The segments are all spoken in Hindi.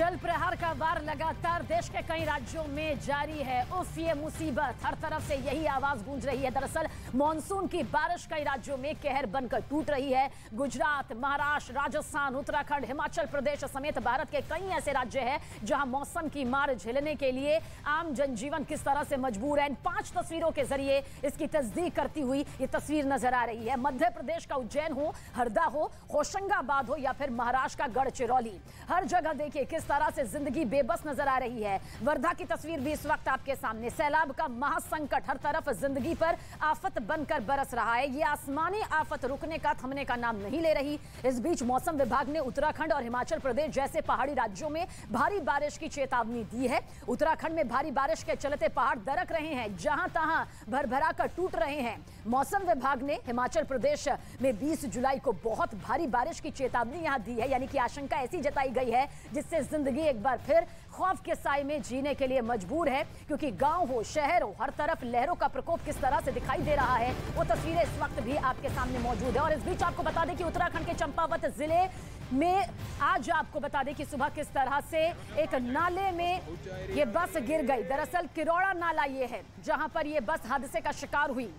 जल प्रहार का वार लगातार देश के कई राज्यों में जारी है। उफ, ये मुसीबत, हर तरफ से यही आवाज गूंज रही है। दरअसल मॉनसून की बारिश कई राज्यों में कहर बनकर टूट रही है। गुजरात, महाराष्ट्र, राजस्थान, उत्तराखंड, हिमाचल प्रदेश समेत भारत के कई ऐसे राज्य हैं जहां मौसम की मार झेलने के लिए आम जनजीवन किस तरह से मजबूर है। इन 5 तस्वीरों के जरिए इसकी तस्दीक करती हुई ये तस्वीर नजर आ रही है। मध्य प्रदेश का उज्जैन हो, हरदा हो, होशंगाबाद हो या फिर महाराष्ट्र का गढ़चिरौली, हर जगह देखिए किस तरह से जिंदगी बेबस नजर आ रही है। वर्धा की तस्वीर भी इस वक्त आपके सामने। सैलाब का महासंकट हर तरफ जिंदगी पर आफत बनकर बरस रहा है। ये आसमानी आफत रुकने का, थमने का नाम नहीं ले रही। इस बीच मौसम विभाग ने उत्तराखंड और हिमाचल प्रदेश जैसे पहाड़ी राज्यों में भारी बारिश की चेतावनी दी है। उत्तराखंड में भारी बारिश के चलते पहाड़ दरक रहे हैं, जहां तहां भरभरा कर टूट रहे हैं। मौसम विभाग ने हिमाचल प्रदेश में 20 जुलाई को बहुत भारी बारिश की चेतावनी यहां दी है, यानी कि आशंका ऐसी जताई गई है जिससे जिंदगी एक बार फिर खौफ के साए में जीने के लिए मजबूर है। क्योंकि गांव हो, शहर हो, हर तरफ लहरों का प्रकोप किस तरह से दिखाई दे रहा है, वो तस्वीरें इस वक्त भी आपके सामने मौजूद है। और इस बीच आपको बता दें कि उत्तराखंड के चंपावत जिले में आज आपको बता दें कि सुबह किस तरह से एक नाले में ये बस गिर गई। दरअसल किरौड़ा नाला ये है जहां पर ये बस हादसे का शिकार हुई।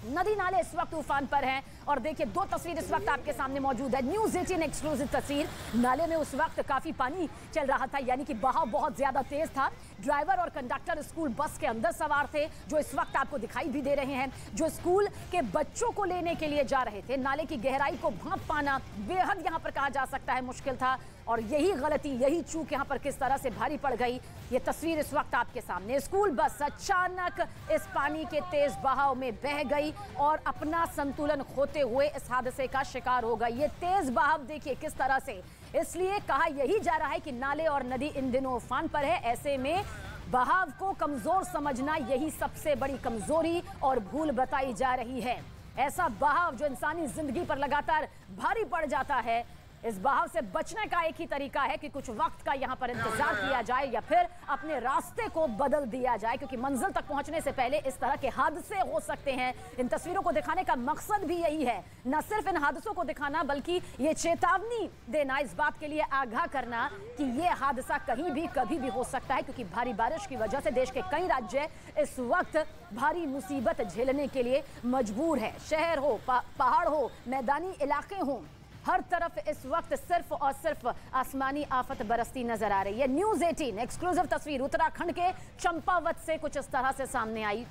नदी नाले इस वक्त उफान पर हैं और देखिए 2 तस्वीर इस वक्त आपके सामने मौजूद है। न्यूज़ 18 एक्सक्लूसिव तस्वीर। नाले में उस वक्त काफी पानी चल रहा था, यानी कि बहाव बहुत ज्यादा तेज था। ड्राइवर और कंडक्टर स्कूल बस के अंदर सवार थे, जो इस वक्त आपको दिखाई भी दे रहे हैं, जो स्कूल के बच्चों को लेने के लिए जा रहे थे। नाले की गहराई को भांप पाना बेहद यहां पर कहा जा सकता है मुश्किल था, और यही गलती, यही चूक यहां पर किस तरह से भारी पड़ गई, ये तस्वीर इस वक्त आपके सामने। स्कूल बस अचानक इस पानी के तेज बहाव में बह गई और अपना संतुलन खोते हुए इस हादसे का शिकार हो गई। ये तेज बहाव देखिए किस तरह से, इसलिए कहा यही जा रहा है कि नाले और नदी इन दिनों उफान पर है। ऐसे में बहाव को कमजोर समझना यही सबसे बड़ी कमजोरी और भूल बताई जा रही है। ऐसा बहाव जो इंसानी जिंदगी पर लगातार भारी पड़ जाता है, इस बहाव से बचने का एक ही तरीका है कि कुछ वक्त का यहां पर इंतजार किया जाए या फिर अपने रास्ते को बदल दिया जाए, क्योंकि मंजिल तक पहुंचने से पहले इस तरह के हादसे हो सकते हैं। इन तस्वीरों को दिखाने का मकसद भी यही है, न सिर्फ इन हादसों को दिखाना बल्कि ये चेतावनी देना, इस बात के लिए आगाह करना कि ये हादसा कहीं भी कभी भी हो सकता है। क्योंकि भारी बारिश की वजह से देश के कई राज्य इस वक्त भारी मुसीबत झेलने के लिए मजबूर है। शहर हो, पहाड़ हो, मैदानी इलाके हों, हर तरफ इस वक्त सिर्फ और सिर्फ आसमानी आफत बरसती नजर आ रही है। न्यूज़ 18 एक्सक्लूसिव तस्वीर उत्तराखंड के चंपावत से कुछ इस तरह से सामने आई।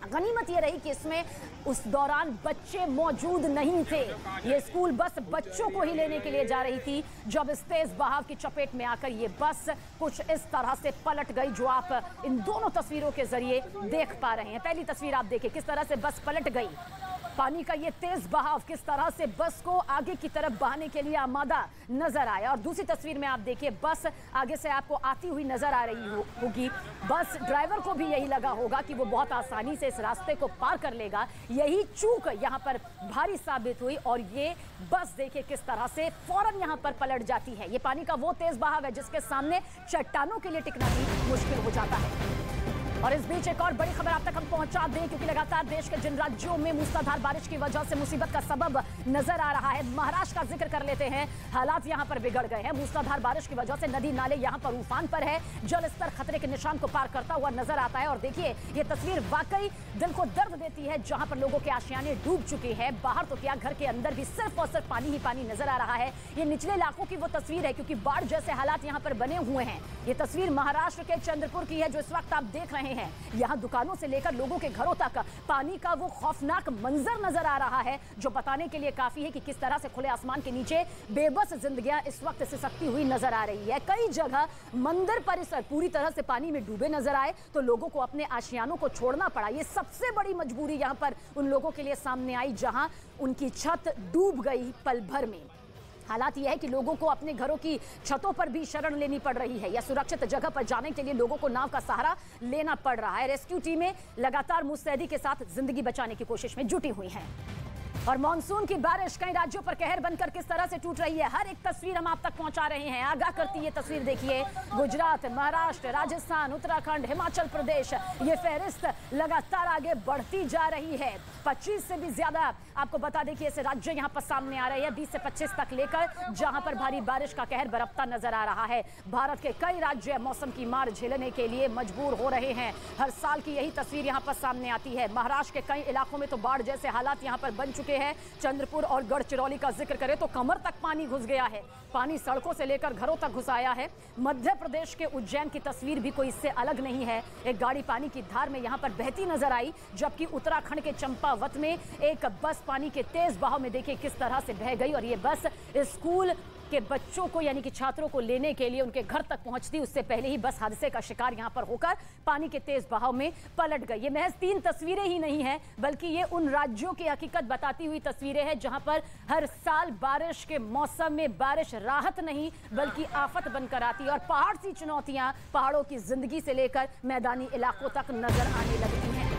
गनीमत ये रही कि इसमें उस दौरान बच्चे मौजूद नहीं थे। ये स्कूल बस बच्चों को ही लेने के लिए जा रही थी जब इस तेज बहाव की चपेट में आकर ये बस कुछ इस तरह से पलट गई, जो आप इन दोनों तस्वीरों के जरिए देख पा रहे हैं। पहली तस्वीर आप देखिए किस तरह से बस पलट गई। पानी का ये तेज बहाव किस तरह से बस को आगे की तरफ बहाने के लिए आमादा नजर आया। और दूसरी तस्वीर में आप देखिए बस आगे से आपको आती हुई नजर आ रही होगी। बस ड्राइवर को भी यही लगा होगा कि वो बहुत आसानी से इस रास्ते को पार कर लेगा। यही चूक यहाँ पर भारी साबित हुई और ये बस देखिए किस तरह से फौरन यहाँ पर पलट जाती है। ये पानी का वो तेज बहाव है जिसके सामने चट्टानों के लिए टिकना भी मुश्किल हो जाता है। और इस बीच एक और बड़ी खबर आप तक हम पहुंचा दें, क्योंकि लगातार देश के जिन राज्यों में मूसलाधार बारिश की वजह से मुसीबत का सबब नजर आ रहा है, महाराष्ट्र का जिक्र कर लेते हैं। हालात यहां पर बिगड़ गए हैं। मूसलाधार बारिश की वजह से नदी नाले यहां पर उफान पर है। जल स्तर खतरे के निशान को पार करता हुआ नजर आता है। और देखिए ये तस्वीर वाकई दिल को दर्द देती है, जहां पर लोगों के आशियाने डूब चुके हैं। बाहर तो क्या, घर के अंदर भी सिर्फ और सिर्फ पानी ही पानी नजर आ रहा है। ये निचले इलाकों की वो तस्वीर है, क्योंकि बाढ़ जैसे हालात यहाँ पर बने हुए हैं। ये तस्वीर महाराष्ट्र के चंद्रपुर की है जो इस वक्त आप देख रहे हैं। यहाँ दुकानों से लेकर लोगों के घरों तक पानी का वो खौफनाक मंजर नजर आ रहा है, जो बताने के लिए काफी है कि किस तरह से खुले आसमान के नीचे बेबस जिंदगियां इस वक्त सिसकती हुई नजर आ रही है। कई जगह मंदिर परिसर पूरी तरह से पानी में डूबे नजर आए तो लोगों को अपने आशियानों को छोड़ना पड़ा। ये सबसे बड़ी मजबूरी यहाँ पर उन लोगों के लिए सामने आई जहां उनकी छत डूब गई पल भर में। हालात यह है कि लोगों को अपने घरों की छतों पर भी शरण लेनी पड़ रही है या सुरक्षित जगह पर जाने के लिए लोगों को नाव का सहारा लेना पड़ रहा है। रेस्क्यू टीमें लगातार मुस्तैदी के साथ जिंदगी बचाने की कोशिश में जुटी हुई हैं। और मानसून की बारिश कई राज्यों पर कहर बनकर किस तरह से टूट रही है, हर एक तस्वीर हम आप तक पहुंचा रहे हैं। आगाह करती ये तस्वीर देखिए, गुजरात, महाराष्ट्र, राजस्थान, उत्तराखंड, हिमाचल प्रदेश, ये फहरिस्त लगातार आगे बढ़ती जा रही है। 25 से भी ज्यादा आपको बता दें कि ऐसे राज्य यहाँ पर सामने आ रहे हैं, 20 से 25 तक लेकर, जहां पर भारी बारिश का कहर बरपता नजर आ रहा है। भारत के कई राज्य मौसम की मार झेलने के लिए मजबूर हो रहे हैं। हर साल की यही तस्वीर यहाँ पर सामने आती है। महाराष्ट्र के कई इलाकों में तो बाढ़ जैसे हालात यहाँ पर बन चुके हैं। चंद्रपुर और गढ़चिरौली का जिक्र करें तो कमर तक पानी घुस गया है। पानी सड़कों से लेकर घरों तक घुस आया है। मध्य प्रदेश के उज्जैन की तस्वीर भी कोई इससे अलग नहीं है। एक गाड़ी पानी की धार में यहाँ पर बहती नजर आई, जबकि उत्तराखंड के चंपावत में एक बस पानी के तेज बहाव में देखिए किस तरह से बह गई और ये बस स्कूल के बच्चों को यानी कि छात्रों को लेने के लिए उनके घर तक पहुंचती, उससे पहले ही बस हादसे का शिकार यहां पर होकर पानी के तेज बहाव में पलट गई। ये महज 3 तस्वीरें ही नहीं है, बल्कि ये उन राज्यों की हकीकत बताती हुई तस्वीरें हैं जहां पर हर साल बारिश के मौसम में बारिश राहत नहीं बल्कि आफत बनकर आती है और पहाड़ सी चुनौतियां पहाड़ों की जिंदगी से लेकर मैदानी इलाकों तक नजर आने लगती हैं।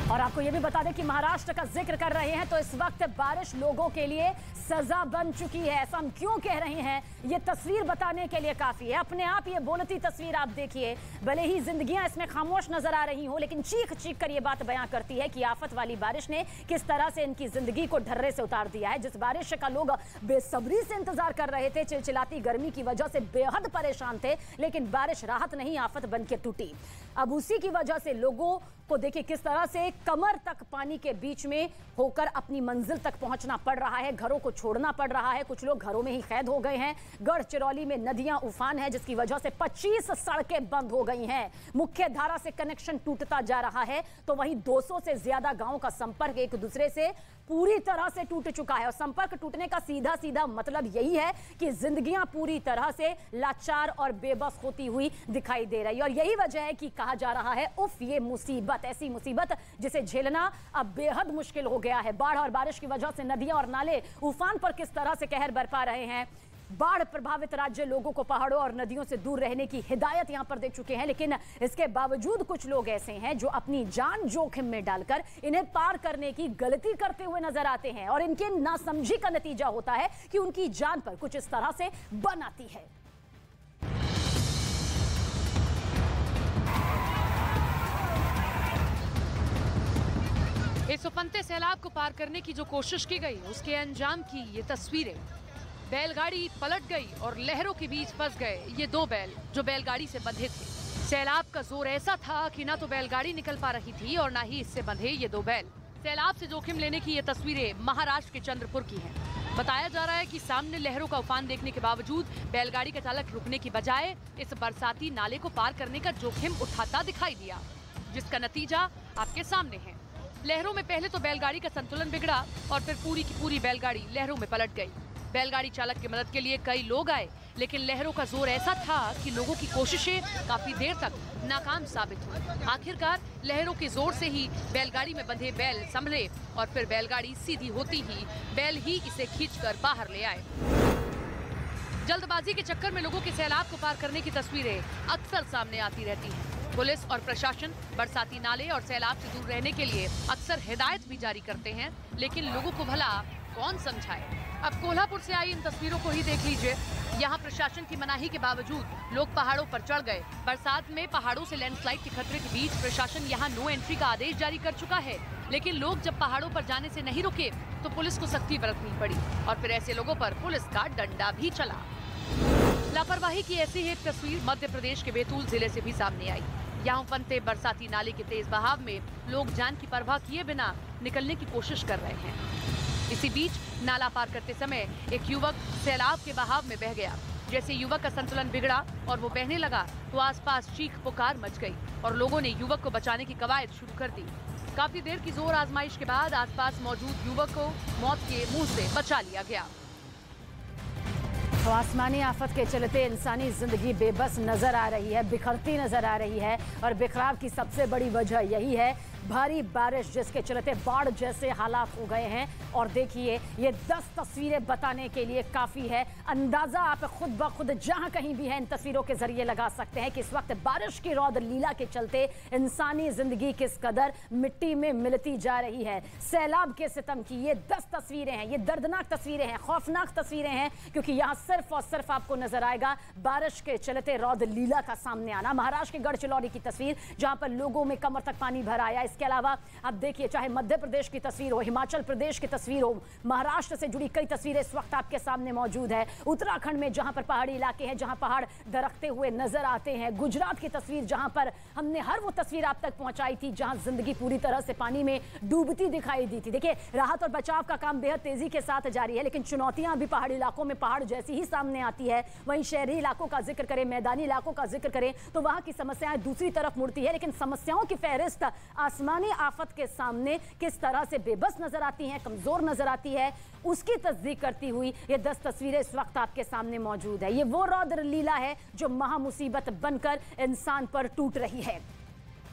और आपको यह भी बता दें कि महाराष्ट्र का जिक्र कर रहे हैं तो इस वक्त बारिश लोगों के लिए सजा बन चुकी है। ऐसा हम क्यों कह रहे हैं, ये तस्वीर बताने के लिए काफी है। अपने आप ये बोलती तस्वीर आप देखिए, भले ही जिंदगियां इसमें खामोश नजर आ रही हो, लेकिन चीख चीख कर ये बात बयां करती है कि आफत वाली बारिश ने किस तरह से इनकी जिंदगी को ढर्रे से उतार दिया है। जिस बारिश का लोग बेसब्री से इंतजार कर रहे थे, चिलचिलाती गर्मी की वजह से बेहद परेशान थे, लेकिन बारिश राहत नहीं आफत बन के टूटी। अब उसी की वजह से लोगों को देखिए किस तरह से कमर तक पानी के बीच में होकर अपनी मंजिल तक पहुंचना पड़ रहा है, घरों को छोड़ना पड़ रहा है। कुछ लोग घरों में ही कैद हो गए हैं। गढ़चिरौली में नदियां उफान है, जिसकी वजह से 25 सड़कें बंद हो गई हैं। मुख्य धारा से कनेक्शन टूटता जा रहा है, तो वहीं 200 से ज्यादा गांवों का संपर्क एक दूसरे से पूरी तरह से टूट चुका है। और संपर्क टूटने का सीधा सीधा मतलब यही है कि जिंदगियां पूरी तरह से लाचार और बेबस होती हुई दिखाई दे रही है। और यही वजह है कि कहा जा रहा है उफ ये मुसीबत, ऐसी मुसीबत जिसे झेलना अब बेहद मुश्किल हो गया है। बाढ़ और बारिश की वजह से नदियां और नाले उफान पर किस तरह से कहर बरपा रहे हैं। बाढ़ प्रभावित राज्य लोगों को पहाड़ों और नदियों से दूर रहने की हिदायत यहां पर दे चुके हैं, लेकिन इसके बावजूद कुछ लोग ऐसे हैं जो अपनी जान जोखिम में डालकर इन्हें पार करने की गलती करते हुए नजर आते हैं और इनके नासमझी का नतीजा होता है कि उनकी जान पर कुछ इस तरह से बन आती है। इस उफनते सैलाब को पार करने की जो कोशिश की गई, उसके अंजाम की ये तस्वीरें। बैलगाड़ी पलट गई और लहरों के बीच फंस गए ये 2 बैल जो बैलगाड़ी से बंधे थे। सैलाब का जोर ऐसा था कि ना तो बैलगाड़ी निकल पा रही थी और ना ही इससे बंधे ये 2 बैल। सैलाब से जोखिम लेने की ये तस्वीरें महाराष्ट्र के चंद्रपुर की हैं। बताया जा रहा है कि सामने लहरों का उफान देखने के बावजूद बैलगाड़ी का चालक रुकने की बजाय इस बरसाती नाले को पार करने का जोखिम उठाता दिखाई दिया, जिसका नतीजा आपके सामने है। लहरों में पहले तो बैलगाड़ी का संतुलन बिगड़ा और फिर पूरी की पूरी बैलगाड़ी लहरों में पलट गई। बैलगाड़ी चालक की मदद के लिए कई लोग आए, लेकिन लहरों का जोर ऐसा था कि लोगों की कोशिशें काफी देर तक नाकाम साबित हुई। आखिरकार लहरों के जोर से ही बैलगाड़ी में बंधे बैल संभले और फिर बैलगाड़ी सीधी होती ही बैल ही इसे खींचकर बाहर ले आए। जल्दबाजी के चक्कर में लोगों के सैलाब को पार करने की तस्वीरें अक्सर सामने आती रहती हैं। पुलिस और प्रशासन बरसाती नाले और सैलाब से दूर रहने के लिए अक्सर हिदायत भी जारी करते हैं, लेकिन लोगों को भला कौन समझाए। अब कोल्हापुर से आई इन तस्वीरों को ही देख लीजिए। यहाँ प्रशासन की मनाही के बावजूद लोग पहाड़ों पर चढ़ गए। बरसात में पहाड़ों से लैंडस्लाइड के खतरे के बीच प्रशासन यहाँ नो एंट्री का आदेश जारी कर चुका है, लेकिन लोग जब पहाड़ों पर जाने से नहीं रुके तो पुलिस को सख्ती बरतनी पड़ी और फिर ऐसे लोगों पर पुलिस का डंडा भी चला। लापरवाही की ऐसी ही एक तस्वीर मध्य प्रदेश के बैतूल जिले से भी सामने आई। यहाँ उफनते बरसाती नाले के तेज बहाव में लोग जान की परवाह किए बिना निकलने की कोशिश कर रहे हैं। इसी बीच नाला पार करते समय एक युवक सैलाब के बहाव में बह गया। जैसे युवक का संतुलन बिगड़ा और वो बहने लगा तो आसपास चीख पुकार मच गई और लोगों ने युवक को बचाने की कवायद शुरू कर दी। काफी देर की जोर आजमाइश के बाद आसपास मौजूद युवक को मौत के मुंह से बचा लिया गया। तो आसमानी आफत के चलते इंसानी जिंदगी बेबस नजर आ रही है, बिखरती नजर आ रही है और बिखराव की सबसे बड़ी वजह यही है भारी बारिश जिसके चलते बाढ़ जैसे हालात हो गए हैं। और देखिए ये 10 तस्वीरें बताने के लिए काफी है। अंदाजा आप खुद ब खुद जहां कहीं भी है इन तस्वीरों के जरिए लगा सकते हैं कि इस वक्त बारिश की रौद लीला के चलते इंसानी जिंदगी किस कदर मिट्टी में मिलती जा रही है। सैलाब के सितम की ये 10 तस्वीरें हैं, ये दर्दनाक तस्वीरें हैं, खौफनाक तस्वीरें हैं, क्योंकि यहां सिर्फ और सिर्फ आपको नजर आएगा बारिश के चलते रौद लीला का सामने आना। महाराष्ट्र के गढ़चिरौली की तस्वीर जहां पर लोगों में कमर तक पानी भर आया। इसके अलावा आप देखिए चाहे मध्य प्रदेश की तस्वीर हो, हिमाचल प्रदेश की तस्वीर हो, महाराष्ट्र से जुड़ी कई तस्वीरें इस वक्त आपके सामने मौजूद है। उत्तराखंड में जहां पर पहाड़ी इलाके हैं, जहां पहाड़ दरकते हुए नजर आते हैं। गुजरात की तस्वीर जहां पर हमने हर वो तस्वीर आप तक पहुंचाई थी जहां जिंदगी पूरी तरह से पानी में डूबती दिखाई दी थी। देखिए राहत और बचाव का काम बेहद तेजी के साथ जारी है, लेकिन चुनौतियां भी पहाड़ी इलाकों में पहाड़ जैसी ही सामने आती है। वहीं शहरी इलाकों का जिक्र करें, मैदानी इलाकों का जिक्र करें तो वहां की समस्याएं दूसरी तरफ मुड़ती है। लेकिन समस्याओं की फहरिस्त आसमानी आफत के सामने किस तरह से बेबस नजर आती है, कमजोर नजर आती है, उसकी तस्दीक करती हुई ये 10 तस्वीरें इस वक्त आपके सामने मौजूद है। ये वो रौद्र लीला है जो महामुसीबत बनकर इंसान पर टूट रही है।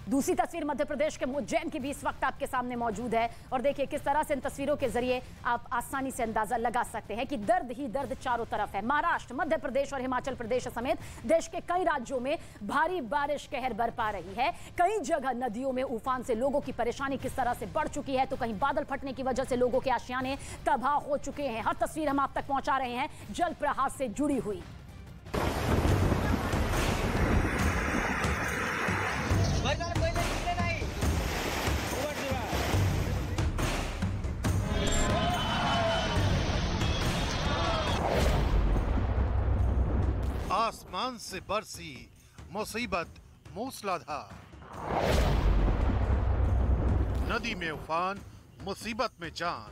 दूसरी तस्वीर मध्य प्रदेश के उज्जैन की भी इस वक्त आपके सामने मौजूद है। और देखिए किस तरह से इन तस्वीरों के जरिए आप आसानी से अंदाजा लगा सकते हैं कि दर्द ही दर्द चारों तरफ है। महाराष्ट्र, मध्य प्रदेश और हिमाचल प्रदेश समेत देश के कई राज्यों में भारी बारिश कहर बरपा रही है। कई जगह नदियों में उफान से लोगों की परेशानी किस तरह से बढ़ चुकी है, तो कहीं बादल फटने की वजह से लोगों के आशियाने तबाह हो चुके हैं। हर तस्वीर हम आप तक पहुंचा रहे हैं जल प्रवाह से जुड़ी हुई। आसमान से बरसी मुसीबत मूसलाधार, नदी में उफान, मुसीबत में जान।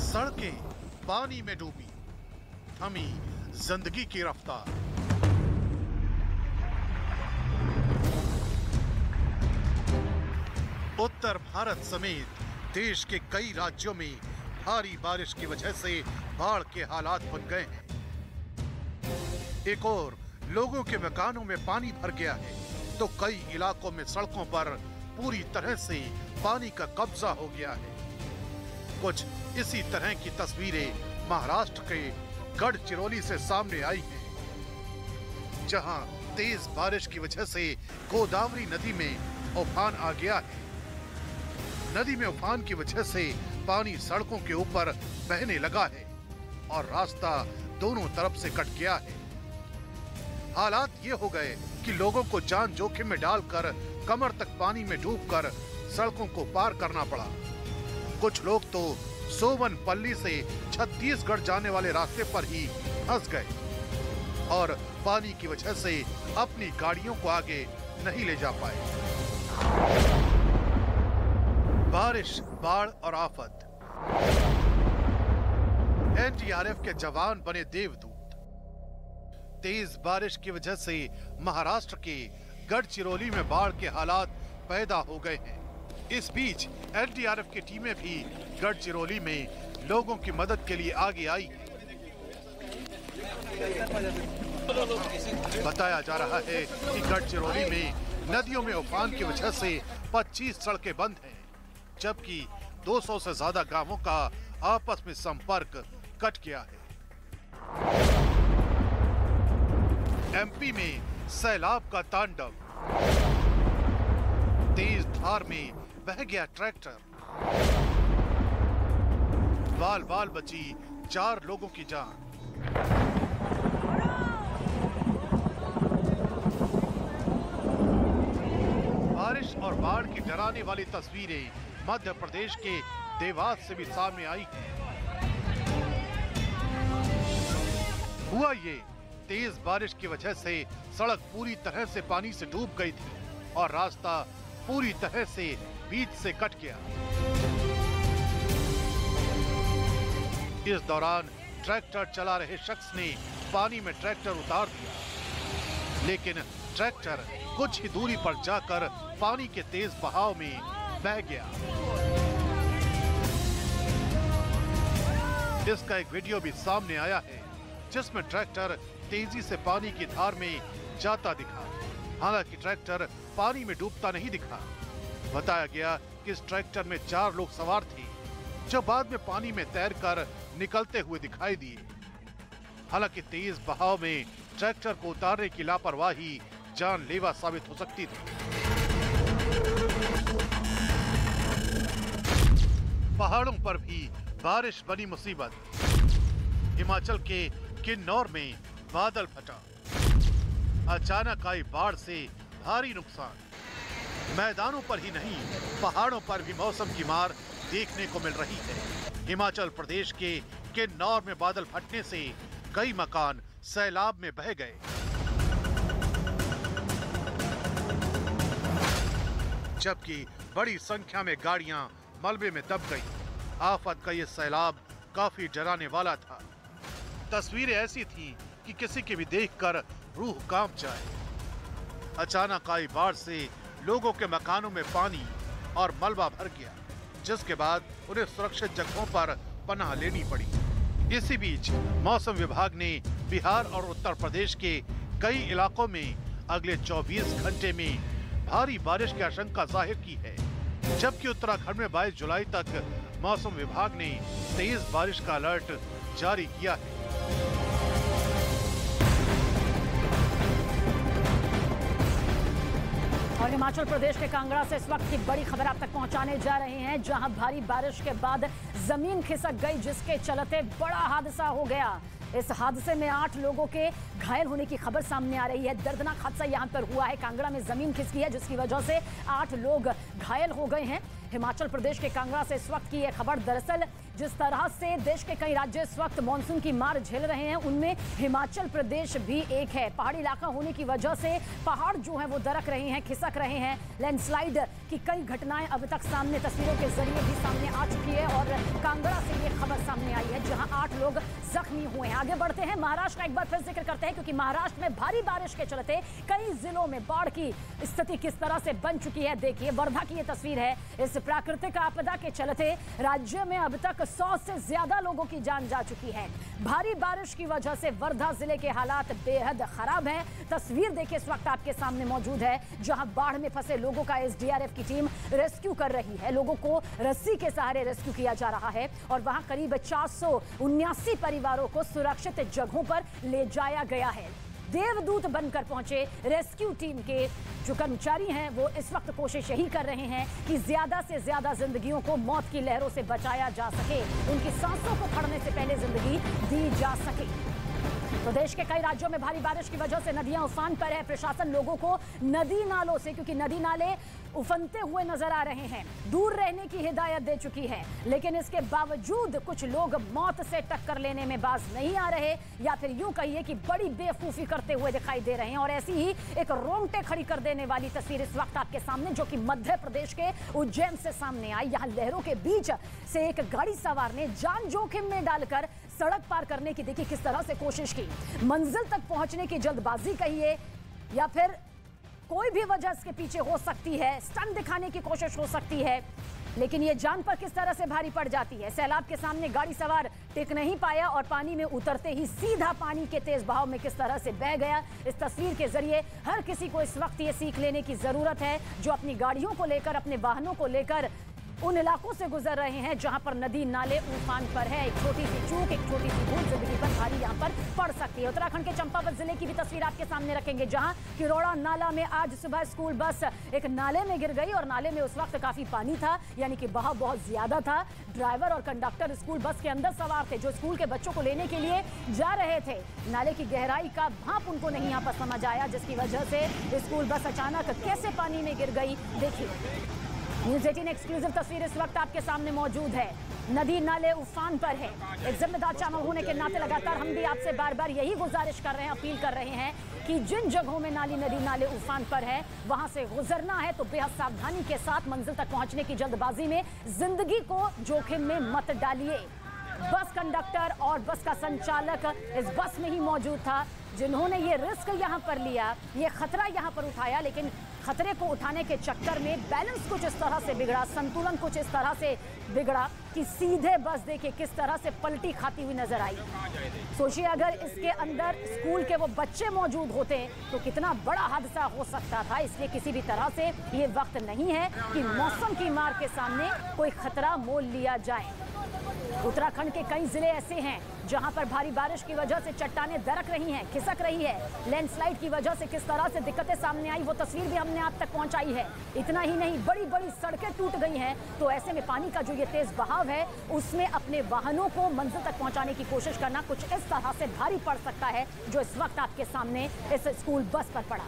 सड़कें पानी में डूबी, थमी जिंदगी की रफ्तार। उत्तर भारत समेत देश के कई राज्यों में भारी बारिश की वजह से बाढ़ के हालात बन गए हैं। एक और लोगों के मकानों में पानी भर गया है, तो कई इलाकों में सड़कों पर पूरी तरह से पानी का कब्जा हो गया है। कुछ इसी तरह की तस्वीरें महाराष्ट्र के गढ़चिरौली से सामने आई हैं, जहां तेज बारिश की वजह से गोदावरी नदी में उफान आ गया है। नदी में उफान की वजह से पानी सड़कों के ऊपर बहने लगा है और रास्ता दोनों तरफ से कट गया है। हालात ये हो गए कि लोगों को जान जोखिम में डालकर कमर तक पानी में डूबकर सड़कों को पार करना पड़ा। कुछ लोग तो सोवनपल्ली से छत्तीसगढ़ जाने वाले रास्ते पर ही फंस गए और पानी की वजह से अपनी गाड़ियों को आगे नहीं ले जा पाए। बारिश, बाढ़ और आफत। एनडीआरएफ के जवान बने देवदूत। तेज बारिश की वजह से महाराष्ट्र के गढ़चिरौली में बाढ़ के हालात पैदा हो गए हैं। इस बीच एनडीआरएफ की टीमें भी गढ़चिरौली में लोगों की मदद के लिए आगे आई हैं। बताया जा रहा है कि गढ़चिरौली में नदियों में उफान की वजह से 25 सड़कें बंद हैं, जबकि 200 से ज्यादा गांवों का आपस में संपर्क कट गया है। एमपी में सैलाब का तांडव, तेज धार में बह गया ट्रैक्टर, बाल बाल बची 4 लोगों की जान। बारिश और बाढ़ की डराने वाली तस्वीरें मध्य प्रदेश के देवास से भी सामने आई हैं। हुआ ये, तेज बारिश की वजह से सड़क पूरी तरह से पानी से डूब गई थी और रास्ता पूरी तरह से बीच से कट गया। इस दौरान ट्रैक्टर चला रहे शख्स ने पानी में ट्रैक्टर उतार दिया, लेकिन ट्रैक्टर कुछ ही दूरी पर जाकर पानी के तेज बहाव में बह गया। इसका एक वीडियो भी सामने आया है, जिसमें ट्रैक्टर तेजी से पानी की धार में जाता दिखा। हालांकि ट्रैक्टर पानी में डूबता नहीं दिखा। बताया गया कि इस ट्रैक्टर में 4 लोग सवार थे, जो बाद में पानी में तैरकर निकलते हुए दिखाई दिए। हालांकि तेज बहाव में ट्रैक्टर को उतारने की लापरवाही जानलेवा साबित हो सकती थी। पहाड़ों पर भी बारिश बनी मुसीबत। हिमाचल के किन्नौर में बादल फटा। अचानक आई बाढ़ से भारी नुकसान। मैदानों पर ही नहीं, पहाड़ों पर भी मौसम की मार देखने को मिल रही है। हिमाचल प्रदेश के किन्नौर में बादल फटने से कई मकान सैलाब में बह गए। जबकि बड़ी संख्या में गाड़ियां मलबे में दब गई। आफत का ये सैलाब काफी डराने वाला था। तस्वीरें ऐसी थीं कि किसी की भी देखकर रूह कांप जाए। अचानक आई बाढ़ से लोगों के मकानों में पानी और मलबा भर गया, जिसके बाद उन्हें सुरक्षित जगहों पर पनाह लेनी पड़ी। इसी बीच मौसम विभाग ने बिहार और उत्तर प्रदेश के कई इलाकों में अगले 24 घंटे में भारी बारिश की आशंका जाहिर की है, जबकि उत्तराखंड में 22 जुलाई तक मौसम विभाग ने तेज बारिश का अलर्ट जारी किया है। और हिमाचल प्रदेश के कांगड़ा से इस वक्त की बड़ी खबर आप तक पहुंचाने जा रहे हैं, जहां भारी बारिश के बाद जमीन खिसक गई, जिसके चलते बड़ा हादसा हो गया। इस हादसे में 8 लोगों के घायल होने की खबर सामने आ रही है। दर्दनाक हादसा यहां पर हुआ है। कांगड़ा में जमीन खिसकी है, जिसकी वजह से 8 लोग घायल हो गए हैं। हिमाचल प्रदेश के कांगड़ा से इस वक्त की यह खबर। दरअसल जिस तरह से देश के कई राज्य इस वक्त मानसून की मार झेल रहे हैं, उनमें हिमाचल प्रदेश भी एक है। पहाड़ी इलाका होने की वजह से पहाड़ जो है वो दरक रहे हैं, खिसक रहे हैं। लैंडस्लाइड की कई घटनाएं अब तक सामने तस्वीरों के जरिए भी सामने आ चुकी है और कांगड़ा से ये खबर सामने आई है, जहां 8 लोग जख्मी हुए हैं। आगे बढ़ते हैं, महाराष्ट्र का एक बार फिर जिक्र करते हैं, क्योंकि महाराष्ट्र में भारी बारिश के चलते कई जिलों में बाढ़ की स्थिति किस तरह से बन चुकी है। देखिए, वर्धा की ये तस्वीर है। इस प्राकृतिक आपदा के चलते राज्य में अब तक 100 से ज्यादा लोगों की जान जा चुकी है। भारी बारिश की वजह से वर्धा जिले के हालात बेहद खराब हैं। तस्वीर देखिए इस वक्त आपके सामने मौजूद है, जहां बाढ़ में फंसे लोगों का एसडीआरएफ की टीम रेस्क्यू कर रही है। लोगों को रस्सी के सहारे रेस्क्यू किया जा रहा है और वहां करीब 479 परिवारों को सुरक्षित जगहों पर ले जाया गया है। देवदूत बनकर पहुंचे रेस्क्यू टीम के जो कर्मचारी हैं, वो इस वक्त कोशिश यही कर रहे हैं कि ज्यादा से ज्यादा जिंदगियों को मौत की लहरों से बचाया जा सके, उनकी सांसों को खड़ने से पहले जिंदगी दी जा सके। प्रदेश के कई राज्यों में भारी बारिश की वजह से नदियां उफान पर है। प्रशासन लोगों को नदी नालों से, क्योंकि नदी नाले उफनते हुए नजर आ रहे हैं, दूर रहने की हिदायत दे चुकी है। लेकिन इसके बावजूद कुछ लोग मौत से टक्कर लेने में बाज नहीं आ रहे, या फिर यूं कहिए कि बड़ी बेवकूफी करते हुए दिखाई दे रहे हैं। और ऐसी ही एक रोंगटे खड़ी कर देने वाली तस्वीर इस वक्त आपके सामने, जो कि मध्य प्रदेश के उज्जैन से सामने आई। यहाँ लहरों के बीच से एक गाड़ी सवार ने जान जोखिम में डालकर सड़क पार करने की देखी किस तरह से कोशिश की। मंजिल तक पहुंचने की जल्दबाजी कहिए या फिर कोई भी वजह इसके पीछे हो सकती है, स्टंट दिखाने की कोशिश हो सकती है, लेकिन ये जान पर किस तरह से भारी पड़ जाती है। सैलाब के सामने गाड़ी सवार टिक नहीं पाया और पानी में उतरते ही सीधा पानी के तेज बहाव में किस तरह से बह गया। इस तस्वीर के जरिए हर किसी को इस वक्त ये सीख लेने की जरूरत है, जो अपनी गाड़ियों को लेकर, अपने वाहनों को लेकर उन इलाकों से गुजर रहे हैं जहां पर नदी नाले उफान पर है। एक छोटी सी चूक, एक छोटी सी भूल जिंदगी पर भारी यहां पर पड़ सकती है। उत्तराखंड के चंपावत जिले की भी तस्वीर आपके सामने रखेंगे, जहां किरोड़ा नाला में आज सुबह स्कूल बस एक नाले में गिर गई और नाले में उस वक्त काफी पानी था, यानी कि बहाव बहुत ज्यादा था। ड्राइवर और कंडक्टर स्कूल बस के अंदर सवार थे, जो स्कूल के बच्चों को लेने के लिए जा रहे थे। नाले की गहराई का भाप उनको नहीं यहाँ पर समझ आया, जिसकी वजह से स्कूल बस अचानक कैसे पानी में गिर गई। देखिए, न्यूज़ 18 एक्सक्लूसिव तस्वीर इस वक्त आपके सामने मौजूद है। नदी नाले उफान पर है। एक जिम्मेदार चैनल होने के नाते लगातार हम भी आपसे बार बार यही गुजारिश कर रहे हैं, अपील कर रहे हैं कि जिन जगहों में नदी नाले उफान पर है, वहां से गुजरना है तो बेहद सावधानी के साथ, मंजिल तक पहुंचने की जल्दबाजी में जिंदगी को जोखिम में मत डालिए। बस कंडक्टर और बस का संचालक इस बस में ही मौजूद था। जिन्होंने ये रिस्क यहाँ पर लिया, ये खतरा यहाँ पर उठाया, लेकिन खतरे को उठाने के चक्कर में बैलेंस कुछ इस तरह से बिगड़ा, संतुलन कुछ इस तरह से बिगड़ा कि सीधे बस देखिए किस तरह से पलटी खाती हुई नजर आई। सोचिए अगर इसके अंदर स्कूल के वो बच्चे मौजूद होते तो कितना बड़ा हादसा हो सकता था। इसलिए किसी भी तरह से ये वक्त नहीं है कि मौसम की मार के सामने कोई खतरा मोल लिया जाए। उत्तराखंड के कई जिले ऐसे हैं जहां पर भारी बारिश की वजह से चट्टानें दरक रही हैं, खिसक रही है। लैंडस्लाइड की वजह से किस तरह से दिक्कतें सामने आई वो तस्वीर भी हमने आप तक पहुंचाई है। इतना ही नहीं, बड़ी बड़ी सड़कें टूट गई हैं। तो ऐसे में पानी का जो ये तेज बहाव है उसमें अपने वाहनों को मंजिल तक पहुंचाने की कोशिश करना कुछ इस तरह से भारी पड़ सकता है जो इस वक्त आपके सामने इस स्कूल बस पर पड़ा।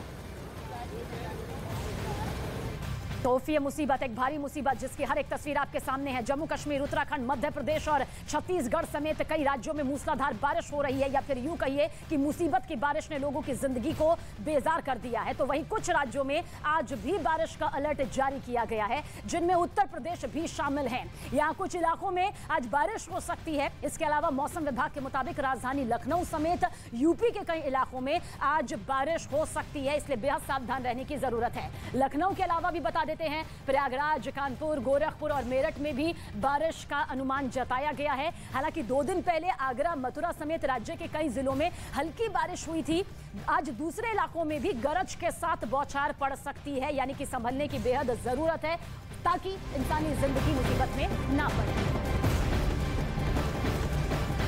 तोहफी मुसीबत, एक भारी मुसीबत जिसकी हर एक तस्वीर आपके सामने है। जम्मू कश्मीर, उत्तराखंड, मध्य प्रदेश और छत्तीसगढ़ समेत कई राज्यों में मूसलाधार बारिश हो रही है, या फिर यूं कहिए कि मुसीबत की बारिश ने लोगों की जिंदगी को बेजार कर दिया है। तो वहीं कुछ राज्यों में आज भी बारिश का अलर्ट जारी किया गया है, जिनमें उत्तर प्रदेश भी शामिल है। यहाँ कुछ इलाकों में आज बारिश हो सकती है। इसके अलावा मौसम विभाग के मुताबिक राजधानी लखनऊ समेत यूपी के कई इलाकों में आज बारिश हो सकती है, इसलिए बेहद सावधान रहने की जरूरत है। लखनऊ के अलावा भी बता देते हैं प्रयागराज, कानपुर, गोरखपुर और मेरठ में भी बारिश का अनुमान जताया गया है। हालांकि 2 दिन पहले आगरा, मथुरा समेत राज्य के कई जिलों में हल्की बारिश हुई थी। आज दूसरे इलाकों में भी गरज के साथ बौछार पड़ सकती है, यानी कि संभलने की बेहद जरूरत है ताकि इंसानी जिंदगी मुसीबत में ना पड़े।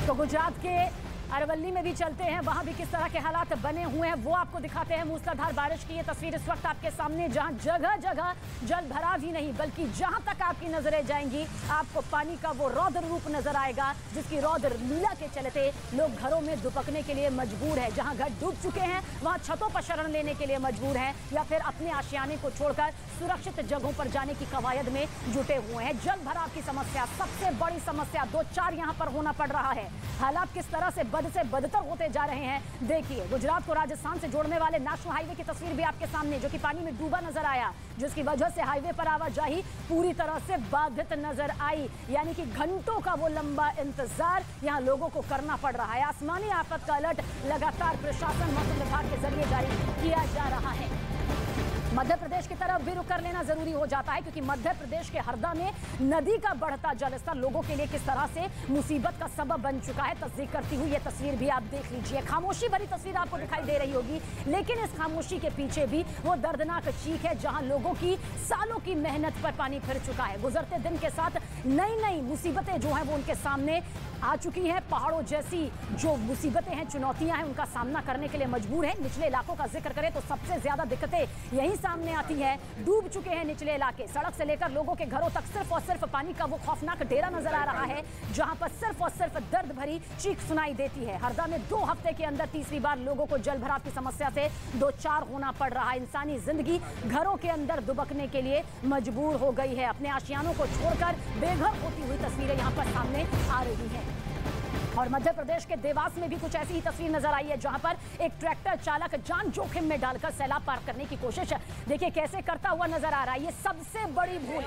तो गुजरात के अरवली में भी चलते हैं, वहां भी किस तरह के हालात बने हुए हैं वो आपको दिखाते हैं। मूसलाधार बारिश की ये तस्वीर इस वक्त आपके सामने, जहां जगह जगह जल भराव ही नहीं बल्कि जहां तक आपकी नजरें जाएंगी आपको पानी का वो रौद्र रूप नजर आएगा, जिसकी रौद्र लीला के चलते लोग घरों में दुबकने के लिए मजबूर है। जहां घर डूब चुके हैं वहां छतों पर शरण लेने के लिए मजबूर हैं, या फिर अपने आशियाने को छोड़कर सुरक्षित जगहों पर जाने की कवायद में जुटे हुए हैं। जल भराव की समस्या सबसे बड़ी समस्या 2-4 यहाँ पर होना पड़ रहा है। हालात किस तरह से बद से बदतर होते जा रहे हैं देखिए। गुजरात को राजस्थान से जोड़ने वाले नेशनल हाईवे की तस्वीर भी आपके सामने, जो कि पानी में डूबा नजर आया, जिसकी वजह से हाईवे पर आवाजाही पूरी तरह से बाधित नजर आई। यानी कि घंटों का वो लंबा इंतजार यहां लोगों को करना पड़ रहा है। आसमानी आफत का अलर्ट लगातार प्रशासन, मौसम विभाग के जरिए जारी किया जा रहा है। मध्य प्रदेश की तरफ भी रुक कर लेना जरूरी हो जाता है, क्योंकि मध्य प्रदेश के हरदा में नदी का बढ़ता जलस्तर लोगों के लिए किस तरह से मुसीबत का सबब बन चुका है, तस्दीक करती हुई ये तस्वीर भी आप देख लीजिए। खामोशी भरी तस्वीर आपको दिखाई दे रही होगी, लेकिन इस खामोशी के पीछे भी वो दर्दनाक चीख है, जहां लोगों की सालों की मेहनत पर पानी फिर चुका है। गुजरते दिन के साथ नई नई मुसीबतें जो हैं वो उनके सामने आ चुकी हैं। पहाड़ों जैसी जो मुसीबतें हैं, चुनौतियां हैं, उनका सामना करने के लिए मजबूर है। निचले इलाकों का जिक्र करें तो सबसे ज्यादा दिक्कतें यही सामने आती है। डूब चुके हैं निचले इलाके, सड़क से लेकर लोगों के घरों तक सिर्फ और सिर्फ पानी का वो खौफनाक डेरा नजर आ रहा है, जहां पर सिर्फ और सिर्फ दर्द भरी चीख सुनाई देती है। हरदा में 2 हफ्ते के अंदर तीसरी बार लोगों को जल भराव की समस्या से 2-4 होना पड़ रहा है। इंसानी जिंदगी घरों के अंदर दुबकने के लिए मजबूर हो गई है। अपने आशियानों को छोड़कर बेघर होती हुई तस्वीरें यहाँ पर सामने आ रही हैं। और मध्य प्रदेश के देवास में भी कुछ ऐसी ही तस्वीर नजर आई है, जहां पर एक ट्रैक्टर चालक जान जोखिम में डालकर सैलाब पार करने की कोशिश देखिए कैसे करता हुआ नजर आ रहा है। ये सबसे बड़ी भूल,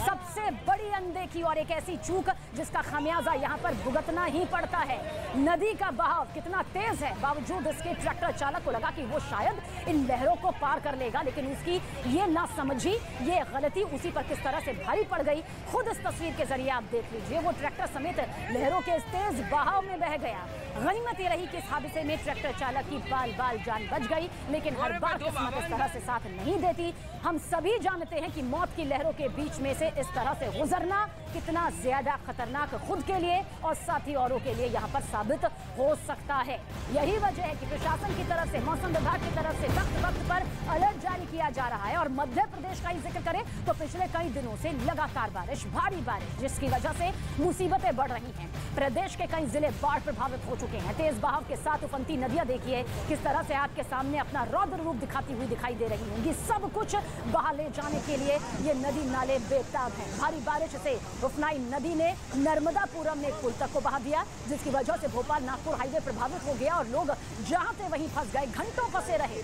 सबसे बड़ी अनदेखी और एक ऐसी चूक जिसका खामियाजा यहां पर भुगतना ही पड़ता है। नदी का बहाव कितना तेज है, बावजूद इसके ट्रैक्टर चालक को लगा कि वो शायद इन लहरों को पार कर लेगा, लेकिन उसकी ये नासमझी, ये गलती उसी पर किस तरह से भारी पड़ गई, खुद इस तस्वीर के जरिए आप देख लीजिए। वो ट्रैक्टर समेत लहरों के इस तेज बहाव में बह गया। गनीमत ये रही कि इस हादसे में ट्रैक्टर चालक की बाल बाल जान बच गई, लेकिन हर बार किस्मत इस तरह से साथ नहीं देती। हम सभी जानते हैं कि मौत की लहरों के बीच में से इस तरह से गुजरना कितना ज्यादा खतरनाक खुद के लिए और साथी औरों के लिए यहाँ पर साबित हो सकता है। यही वजह है कि प्रशासन की तरफ से, मौसम विभाग की तरफ से वक्त वक्त पर अलर्ट जारी किया जा रहा है। और मध्य प्रदेश का ही जिक्र करें तो पिछले कई दिनों से लगातार बारिश, भारी बारिश, जिसकी वजह से मुसीबतें बढ़ रही हैं। प्रदेश के कई जिले बाढ़ प्रभावित हो चुके हैं। तेज बहाव के साथ उफनती नदियां देखिए किस तरह से आपके सामने अपना रौद्र रूप दिखाती हुई दिखाई दे रही होंगी। सब कुछ बहा ले जाने के लिए ये नदी नाले बेताब हैं। भारी बारिश से उफनाई नदी ने नर्मदापुरम में एक पुल तक को बहा दिया, जिसकी वजह से भोपाल नागपुर हाईवे प्रभावित हो गया और लोग जहां थे वहीं फंस गए, घंटों फंसे रहे।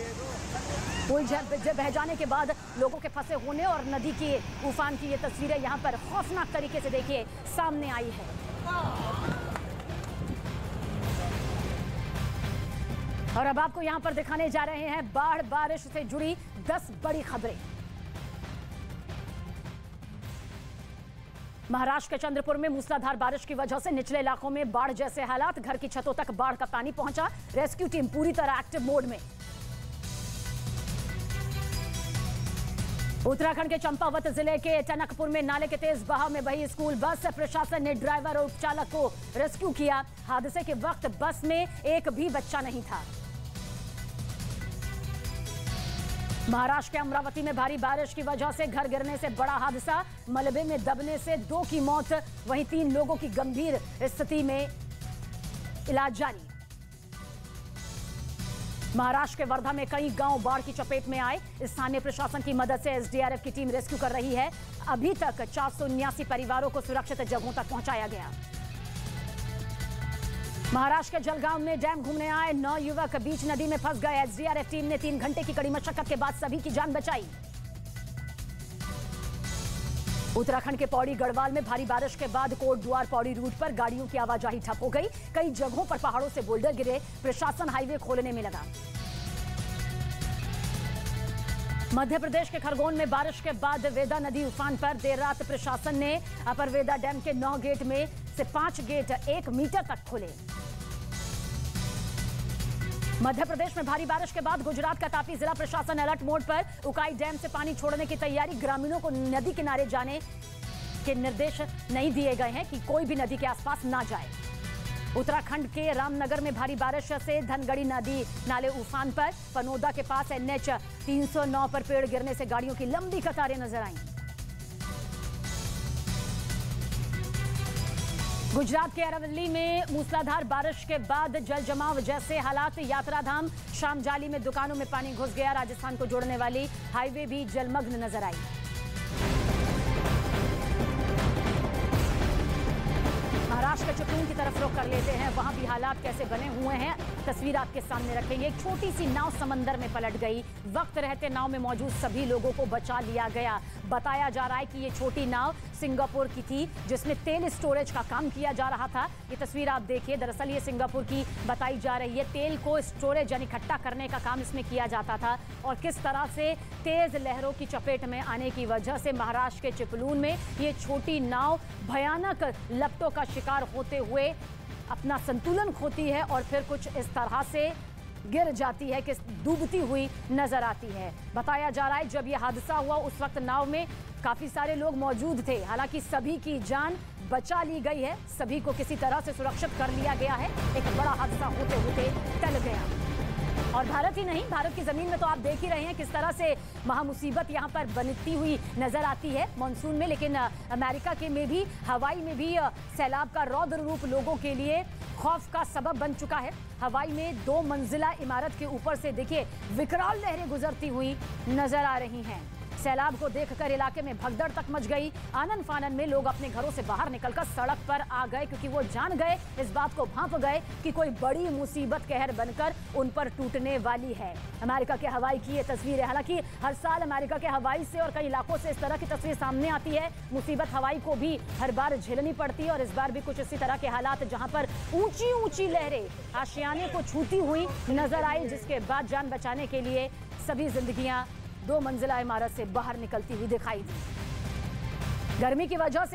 पुल बह जाने के बाद लोगों के फंसे होने और नदी की उफान की ये तस्वीरें यहाँ पर खौफनाक तरीके से देखिए सामने आई है। और अब आपको यहां पर दिखाने जा रहे हैं बाढ़ बारिश से जुड़ी 10 बड़ी खबरें। महाराष्ट्र के चंद्रपुर में मूसलाधार बारिश की वजह से निचले इलाकों में बाढ़ जैसे हालात, घर की छतों तक बाढ़ का पानी पहुंचा। रेस्क्यू टीम पूरी तरह एक्टिव मोड में। उत्तराखंड के चंपावत जिले के टनकपुर में नाले के तेज बहाव में बही स्कूल बस, प्रशासन ने ड्राइवर और चालक को रेस्क्यू किया। हादसे के वक्त बस में एक भी बच्चा नहीं था। महाराष्ट्र के अमरावती में भारी बारिश की वजह से घर गिरने से बड़ा हादसा, मलबे में दबने से 2 की मौत, वहीं 3 लोगों की गंभीर स्थिति में इलाज जारी। महाराष्ट्र के वर्धा में कई गांव बाढ़ की चपेट में आए। स्थानीय प्रशासन की मदद से एसडीआरएफ की टीम रेस्क्यू कर रही है। अभी तक 479 परिवारों को सुरक्षित जगहों तक पहुंचाया गया। महाराष्ट्र के जलगांव में डैम घूमने आए 9 युवक बीच नदी में फंस गए। एसडीआरएफ टीम ने 3 घंटे की कड़ी मशक्कत के बाद सभी की जान बचाई। उत्तराखंड के पौड़ी गढ़वाल में भारी बारिश के बाद कोटद्वार पौड़ी रूट पर गाड़ियों की आवाजाही ठप हो गई। कई जगहों पर पहाड़ों से बोल्डर गिरे। प्रशासन हाईवे खोलने में लगा। मध्य प्रदेश के खरगोन में बारिश के बाद वेदा नदी उफान पर। देर रात प्रशासन ने अपर वेदा डैम के 9 गेट में से 5 गेट 1 मीटर तक खोले। मध्य प्रदेश में भारी बारिश के बाद गुजरात का तापी जिला प्रशासन अलर्ट मोड पर। उकाई डैम से पानी छोड़ने की तैयारी। ग्रामीणों को नदी किनारे जाने के निर्देश नहीं दिए गए हैं कि कोई भी नदी के आसपास ना जाए। उत्तराखंड के रामनगर में भारी बारिश से धनगढ़ी नदी नाले उफान पर। पनोदा के पास NH 309 पर पेड़ गिरने से गाड़ियों की लंबी कतारें नजर आईं। गुजरात के अरवली में मूसलाधार बारिश के बाद जल जमाव जैसे हालात। यात्राधाम शामजाली में दुकानों में पानी घुस गया। राजस्थान को जोड़ने वाली हाईवे भी जलमग्न नजर आई। महाराष्ट्र के चिपळूण की तरफ रुख कर लेते हैं। वहां भी हालात कैसे बने हुए हैं तस्वीर आपके सामने रखेंगे। एक छोटी सी नाव समंदर में पलट गई। वक्त रहते नाव में मौजूद सभी लोगों को बचा लिया गया। बताया जा रहा है कि ये छोटी नाव सिंगापुर की थी जिसमें तेल स्टोरेज का काम किया जा रहा था। ये तस्वीर आप देखिए, दरअसल ये सिंगापुर की बताई जा रही है। तेल को स्टोरेज यानी इकट्ठा करने का काम इसमें किया जाता था और किस तरह से तेज लहरों की चपेट में आने की वजह से महाराष्ट्र के चिपळूण में ये छोटी नाव भयानक लपटों का शिकार होते हुए अपना संतुलन खोती है और फिर कुछ इस तरह से गिर जाती है कि डूबती हुई नजर आती है। बताया जा रहा है जब यह हादसा हुआ उस वक्त नाव में काफी सारे लोग मौजूद थे। हालांकि सभी की जान बचा ली गई है। सभी को किसी तरह से सुरक्षित कर लिया गया है। एक बड़ा हादसा होते होते टल गया। और भारत ही नहीं, भारत की जमीन में तो आप देख ही रहे हैं किस तरह से महामुसीबत यहां पर बनती हुई नजर आती है मॉनसून में। लेकिन अमेरिका के में भी, हवाई में भी सैलाब का रौद्र रूप लोगों के लिए खौफ का सबब बन चुका है। हवाई में 2 मंजिला इमारत के ऊपर से देखिए विकराल लहरें गुजरती हुई नजर आ रही हैं। सैलाब को देखकर इलाके में भगदड़ तक मच गई। आनन फानन में लोग अपने घरों से बाहर निकलकर सड़क पर आ गए क्योंकि वो जान गए, इस बात को भांप गए कि कोई बड़ी मुसीबत कहर बनकर उन पर टूटने वाली है। अमेरिका के हवाई की ये तस्वीर है। हालांकि हर साल अमेरिका के हवाई से और कई इलाकों से इस तरह की तस्वीर सामने आती है। मुसीबत हवाई को भी हर बार झेलनी पड़ती है और इस बार भी कुछ इसी तरह के हालात जहां पर ऊंची ऊंची लहरें आशियाने को छूती हुई नजर आई, जिसके बाद जान बचाने के लिए सभी जिंदगियां 2 मंजिला इमारत से बाहर निकलती हुई दिखाई दी। गर्मी की वजह से